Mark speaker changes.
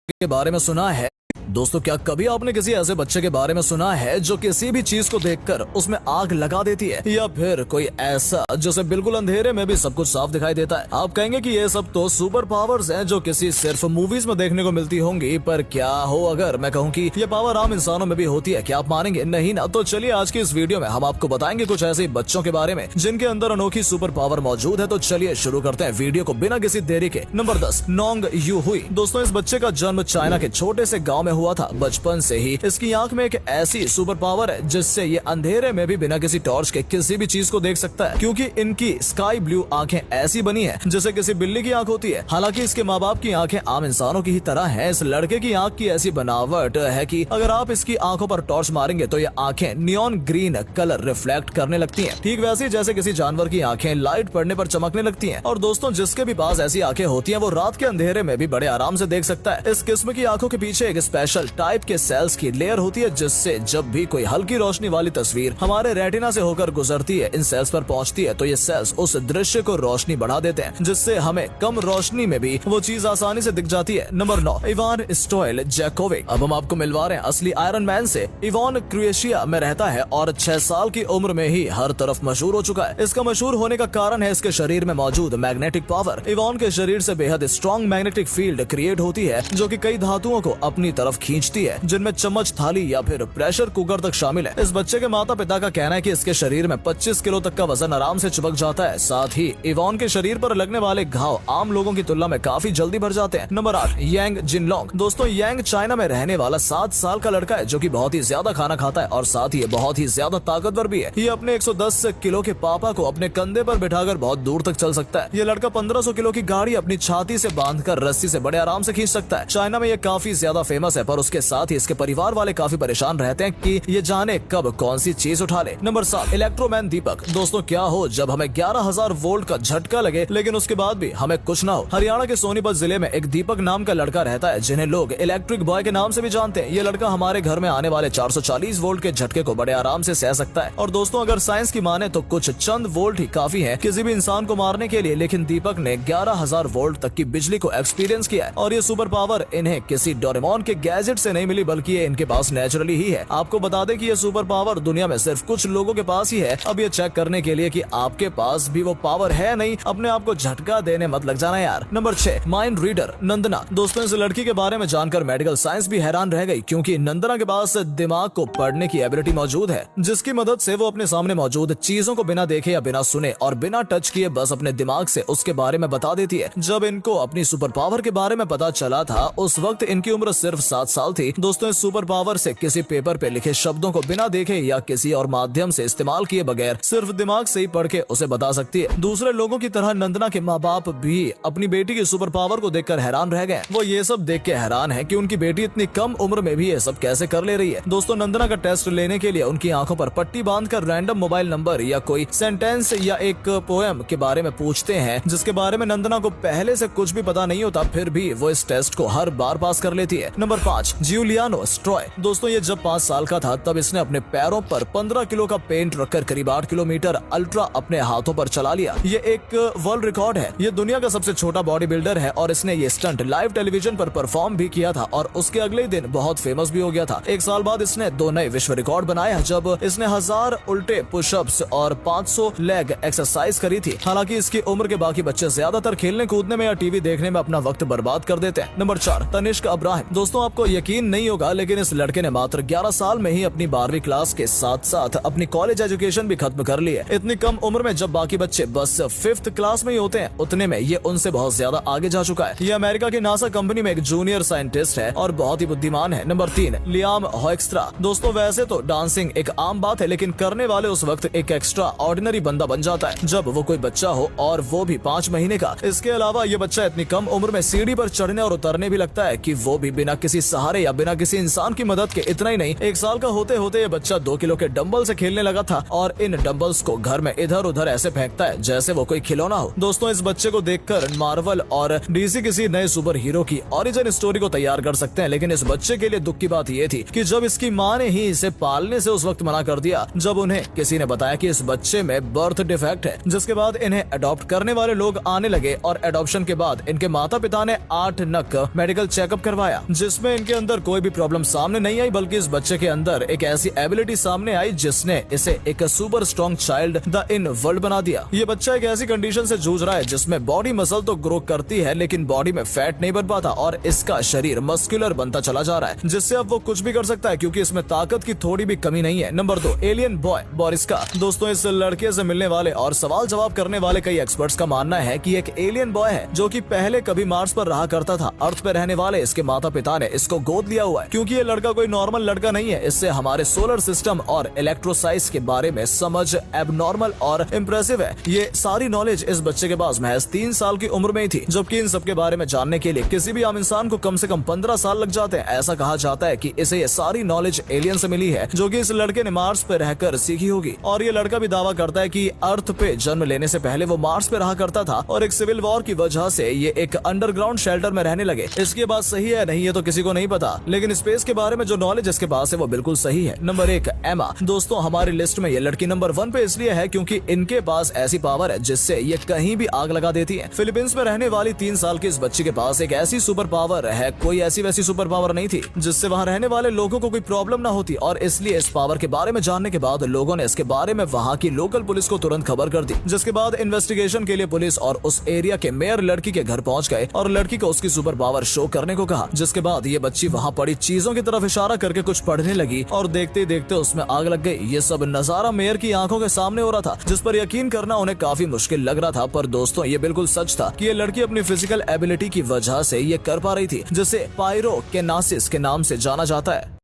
Speaker 1: के बारे में सुना है? दोस्तों, क्या कभी आपने किसी ऐसे बच्चे के बारे में सुना है जो किसी भी चीज को देखकर उसमें आग लगा देती है, या फिर कोई ऐसा जिसे बिल्कुल अंधेरे में भी सब कुछ साफ दिखाई देता है? आप कहेंगे कि ये सब तो सुपर पावर्स हैं जो किसी सिर्फ मूवीज में देखने को मिलती होंगी, पर क्या हो अगर मैं कहूँ कि ये पावर आम इंसानों में भी होती है? क्या आप मानेंगे? नहीं ना? तो चलिए आज की इस वीडियो में हम आपको बताएंगे कुछ ऐसे बच्चों के बारे में जिनके अंदर अनोखी सुपर पावर मौजूद है। तो चलिए शुरू करते हैं वीडियो को बिना किसी देरी के। नंबर 10, नोंग यू हुई। दोस्तों, इस बच्चे का जन्म चाइना के छोटे से गाँव में हुआ था। बचपन से ही इसकी आंख में एक ऐसी सुपर पावर है जिससे ये अंधेरे में भी बिना किसी टॉर्च के किसी भी चीज को देख सकता है, क्योंकि इनकी स्काई ब्लू आंखें ऐसी बनी है जैसे किसी बिल्ली की आंख होती है। हालांकि इसके माँ बाप की आंखें आम इंसानों की ही तरह हैं। इस लड़के की आंख की ऐसी बनावट है कि अगर आप इसकी आंखों पर टॉर्च मारेंगे तो ये आंखें नियॉन ग्रीन कलर रिफ्लेक्ट करने लगती हैं, ठीक वैसे जैसे किसी जानवर की आंखें लाइट पड़ने पर चमकने लगती हैं। और दोस्तों, जिसके भी पास ऐसी आंखें होती हैं वो रात के अंधेरे में भी बड़े आराम से देख सकता है। इस किस्म की आंखों के पीछे एक स्पेशल टाइप के सेल्स की लेयर होती है, जिससे जब भी कोई हल्की रोशनी वाली तस्वीर हमारे रेटिना से होकर गुजरती है, इन सेल्स पर पहुंचती है, तो ये सेल्स उस दृश्य को रोशनी बढ़ा देते हैं, जिससे हमें कम रोशनी में भी वो चीज आसानी से दिख जाती है। Number 9, Ivan Stoiljkovic. अब हम आपको मिलवा रहे हैं असली आयरन मैन से। इवान क्रोएशिया में रहता है और 6 साल की उम्र में ही हर तरफ मशहूर हो चुका है। इसका मशहूर होने का कारण है इसके शरीर में मौजूद मैग्नेटिक पावर। इवान के शरीर से बेहद स्ट्रॉन्ग मैग्नेटिक फील्ड क्रिएट होती है जो कि कई धातुओं को अपनी तरफ खींचती है, जिनमें चम्मच, थाली या फिर प्रेशर कुकर तक शामिल है। इस बच्चे के माता पिता का कहना है कि इसके शरीर में 25 किलो तक का वजन आराम से चिपक जाता है। साथ ही इवान के शरीर पर लगने वाले घाव आम लोगों की तुलना में काफी जल्दी भर जाते हैं। नंबर 8, यांग जिनलोंग। दोस्तों, यांग चाइना में रहने वाला 7 साल का लड़का है जो कि बहुत ही ज्यादा खाना खाता है और साथ ही बहुत ही ज्यादा ताकतवर भी है। ये अपने 110 किलो के पापा को अपने कंधे पर बिठाकर बहुत दूर तक चल सकता है। ये लड़का 1500 किलो की गाड़ी अपनी छाती से बांधकर रस्सी से बड़े आराम से खींच सकता है। चाइना में ये काफी ज्यादा फेमस है, पर उसके साथ ही इसके परिवार वाले काफी परेशान रहते हैं कि ये जाने कब कौन सी चीज उठा ले। नंबर 7, इलेक्ट्रोमैन दीपक। दोस्तों, क्या हो जब हमें 11,000 वोल्ट का झटका लगे लेकिन उसके बाद भी हमें कुछ ना हो। हरियाणा के सोनीपत जिले में एक दीपक नाम का लड़का रहता है जिन्हें लोग इलेक्ट्रिक बॉय के नाम से भी जानते हैं। ये लड़का हमारे घर में आने वाले 440 वोल्ट के झटके को बड़े आराम से सह सकता है। और दोस्तों, अगर साइंस की माने तो कुछ चंद वोल्ट ही काफी है किसी भी इंसान को मारने के लिए, लेकिन दीपक ने 11,000 वोल्ट तक की बिजली को एक्सपीरियंस किया है। और ये सुपर पावर इन्हें किसी डोरेमोन के गैजेट से नहीं मिली, बल्कि ये इनके पास नेचुरली ही है। आपको बता दें कि ये सुपर पावर दुनिया में सिर्फ कुछ लोगों के पास ही है। अब ये चेक करने के लिए कि आपके पास भी वो पावर है नहीं, अपने आप को झटका देने मत लग जाना यार। नंबर 6, माइंड रीडर नंदना। दोस्तों, इस लड़की के बारे में जानकर मेडिकल साइंस भी हैरान रह गई, क्योंकि नंदना के पास दिमाग को पढ़ने की एबिलिटी मौजूद है, जिसकी मदद से वो अपने सामने मौजूद चीजों को बिना देखे या बिना सुने और बिना टच किए बस अपने दिमाग से उसके बारे में बता देती है। जब इनको अपनी सुपर पावर के बारे में पता चला था उस वक्त इनकी उम्र सिर्फ 7 साल थी। दोस्तों, इस सुपर पावर से किसी पेपर पे लिखे शब्दों को बिना देखे या किसी और माध्यम से इस्तेमाल किए बगैर सिर्फ दिमाग से ही पढ़ के उसे बता सकती है। दूसरे लोगों की तरह नंदना के माँ बाप भी अपनी बेटी की सुपर पावर को देखकर हैरान रह गए। वो ये सब देख के हैरान है कि उनकी बेटी इतनी कम उम्र में भी ये सब कैसे कर ले रही है। दोस्तों, नंदना का टेस्ट लेने के लिए उनकी आंखों पर पट्टी बांधकर रैंडम मोबाइल नंबर या कोई सेंटेंस या एक पोएम के बारे में पूछते हैं, जिसके बारे में नंदना को पहले से कुछ भी पता नहीं होता, फिर भी वो इस टेस्ट को हर बार पास कर लेती है। नंबर 5, जियुलियानो स्ट्रॉय। दोस्तों, ये जब 5 साल का था तब इसने अपने पैरों पर 15 किलो का पेंट रखकर करीब 8 किलोमीटर अल्ट्रा अपने हाथों पर चला लिया। ये एक वर्ल्ड रिकॉर्ड है। ये दुनिया का सबसे छोटा बॉडी बिल्डर है और इसने ये स्टंट लाइव टेलीविजन पर परफॉर्म भी किया था और उसके अगले दिन बहुत फेमस भी हो गया था। 1 साल बाद इसने 2 नए विश्व रिकॉर्ड बनाए जब इसने 1000 उल्टे पुशअप्स और 500 लेग एक्सरसाइज करी थी। हालांकि इसकी उम्र के बाकी बच्चे ज्यादातर खेलने कूदने में या टीवी देखने में अपना वक्त बर्बाद कर देते हैं। नंबर 4, तनिष्क अब्राहिम। दोस्तों, आपको यकीन नहीं होगा लेकिन इस लड़के ने मात्र 11 साल में ही अपनी 12वीं क्लास के साथ साथ अपनी कॉलेज एजुकेशन भी खत्म कर ली है। इतनी कम उम्र में जब बाकी बच्चे बस 5th क्लास में ही होते हैं, उतने में ये उनसे बहुत ज्यादा आगे जा चुका है। ये अमेरिका की नासा कंपनी में एक जूनियर साइंटिस्ट है और बहुत ही बुद्धिमान है। Number 3, Liam Hoekstra. दोस्तों, वैसे तो डांसिंग एक आम बात है, लेकिन करने वाले उस वक्त एक एक्स्ट्रा ऑर्डिनरी बंदा बन जाता है जब वो कोई बच्चा हो, और वो भी 5 महीने का। इसके अलावा ये बच्चा इतनी कम उम्र में सीढ़ी पर चढ़ने और उतरने भी लगता है कि वो भी बिना किसी सहारे या बिना किसी इंसान की मदद के। इतना ही नहीं, 1 साल का होते होते ये बच्चा 2 किलो के डंबल से खेलने लगा था और इन डंबल्स को घर में इधर उधर ऐसे फेंकता है जैसे वो कोई खिलौना हो। दोस्तों, इस बच्चे को देखकर मार्वल और डीसी किसी नए सुपर हीरो की ओरिजिन स्टोरी को तैयार कर सकते हैं, लेकिन इस बच्चे के लिए दुख की बात ये थी कि जब इसकी माँ ने ही इसे पालने से उस वक्त मना कर दिया जब उन्हें किसी ने बताया कि इस बच्चे में बर्थ डिफेक्ट है, जिसके बाद इन्हें अडॉप्ट करने वाले लोग आने लगे और अडॉप्शन के बाद इनके माता पिता ने 8 नक मेडिकल चेकअप करवाया, जिसमें इनके अंदर कोई भी प्रॉब्लम सामने नहीं आई, बल्कि इस बच्चे के अंदर एक ऐसी एबिलिटी सामने आई जिसने इसे एक super strong child the in world बना दिया। ये बच्चा एक ऐसी कंडीशन से जूझ रहा है जिसमें बॉडी मसल तो ग्रो करती है लेकिन बॉडी में फैट नहीं बन पाता और इसका शरीर मस्कुलर बनता चला जा रहा है, जिससे अब वो कुछ भी कर सकता है क्योंकि इसमें ताकत की थोड़ी भी कमी नहीं है। Number 2, alien boy Boriska. दोस्तों, इस लड़के से मिलने वाले और सवाल जवाब करने वाले कई एक्सपर्ट्स का मानना है कि एक एलियन बॉय है जो कि पहले कभी मार्स पर रहा करता था। अर्थ पर रहने वाले इसके माता पिता ने इसको गोद लिया हुआ है क्योंकि ये लड़का कोई नॉर्मल लड़का नहीं है। इससे हमारे सोलर सिस्टम और इलेक्ट्रोसाइज के बारे में समझ एबनॉर्मल और इम्प्रेसिव है। ये सारी नॉलेज इस बच्चे के पास महज 3 साल की उम्र में ही थी, जबकि इन सब के बारे में जानने के लिए किसी भी आम इंसान को कम से कम 15 साल लग जाते हैं। ऐसा कहा जाता है कि इसे ये सारी नॉलेज एलियन से मिली है जो कि इस लड़के ने मार्स पे रहकर सीखी होगी। और ये लड़का भी दावा करता है कि अर्थ पे जन्म लेने से पहले वो मार्स पे रहा करता था और एक सिविल वॉर की वजह से ये एक अंडरग्राउंड शेल्टर में रहने लगे। इसकी बात सही है नहीं है तो किसी को नहीं पता, लेकिन स्पेस के बारे में जो नॉलेज इसके पास है वो बिल्कुल सही है। नंबर 1, एमा। दोस्तों, हमारी लिस्ट में ये लड़की नंबर 1 पे इसलिए है क्योंकि इनके पास ऐसी पावर है जिससे ये कहीं भी आग लगा देती है। फिलीपींस में रहने वाली 3 साल की इस बच्ची के पास एक ऐसी सुपर पावर है, कोई ऐसी वैसी सुपर पावर नहीं थी जिससे वहाँ रहने वाले लोगों को कोई प्रॉब्लम ना होती, और इसलिए इस पावर के बारे में जानने के बाद लोगों ने इसके बारे में वहाँ की लोकल पुलिस को तुरंत खबर कर दी, जिसके बाद इन्वेस्टिगेशन के लिए पुलिस और उस एरिया के मेयर लड़की के घर पहुंच गए और लड़की को उसकी सुपर पावर शो करने को कहा, जिसके बाद ये बच्ची वहाँ पड़ी चीजों की तरफ इशारा करके कुछ पढ़ने लगी और देखते देखते उसमें आग लग गई। ये सब नजारा मेयर की आंखों के सामने हो रहा था, जिस पर यकीन करना उन्हें काफी मुश्किल लग रहा था, पर दोस्तों ये बिल्कुल सच था कि ये लड़की अपनी फिजिकल एबिलिटी की वजह से ये कर पा रही थी, जिसे पायरोकेनासिस के नाम से जाना जाता है।